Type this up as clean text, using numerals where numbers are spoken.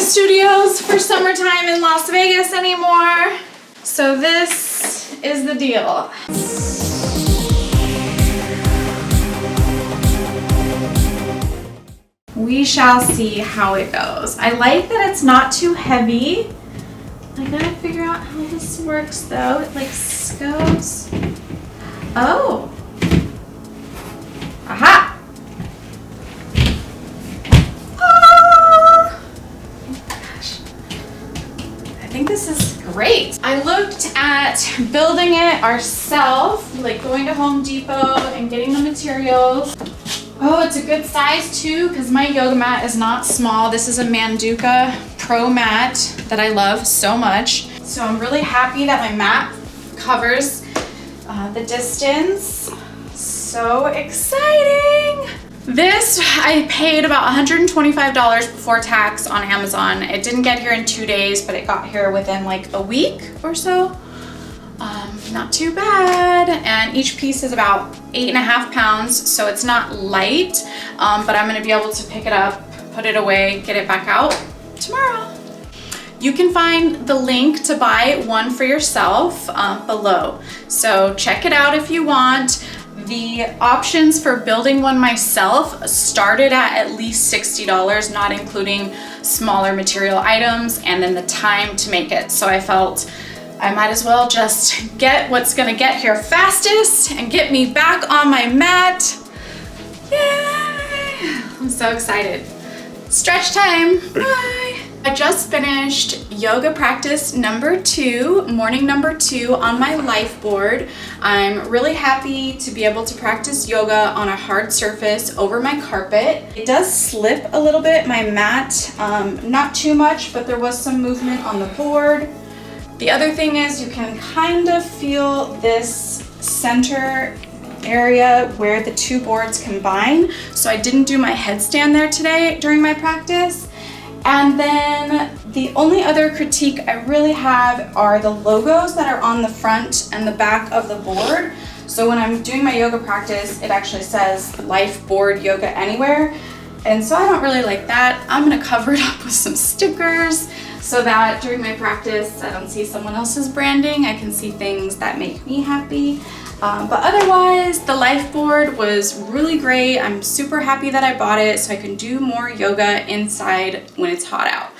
studios for summertime in Las Vegas anymore. So this is the deal. We shall see how it goes. I like that it's not too heavy. I gotta figure out how this works though. It like goes. Oh. Aha. Oh. Gosh. I think this is great. I looked at building it ourselves, like going to Home Depot and getting the materials. Oh, it's a good size too, because my yoga mat is not small. This is a Manduka Pro mat that I love so much. So I'm really happy that my mat covers the distance. So exciting. This, I paid about $125 before tax on Amazon. It didn't get here in 2 days, but it got here within like a week or so. Not too bad. And each piece is about 8.5 pounds, so it's not light, but I'm gonna be able to pick it up, put it away, get it back out tomorrow. You can find the link to buy one for yourself below. So check it out if you want. The options for building one myself started at least $60, not including smaller material items and then the time to make it. So I felt I might as well just get what's gonna get here fastest and get me back on my mat. Yay! I'm so excited. Stretch time, bye. I just finished yoga practice number 2, morning number 2 on my Lifeboard. I'm really happy to be able to practice yoga on a hard surface over my carpet. It does slip a little bit, my mat, not too much, but there was some movement on the board. The other thing is you can kind of feel this center area where the two boards combine. So I didn't do my headstand there today during my practice. And then the only other critique I really have are the logos that are on the front and the back of the board. So when I'm doing my yoga practice, it actually says Lifeboard Yoga Anywhere. And so I don't really like that. I'm gonna cover it up with some stickers so that during my practice, I don't see someone else's branding. I can see things that make me happy. But otherwise, the Lifeboard was really great. I'm super happy that I bought it so I can do more yoga inside when it's hot out.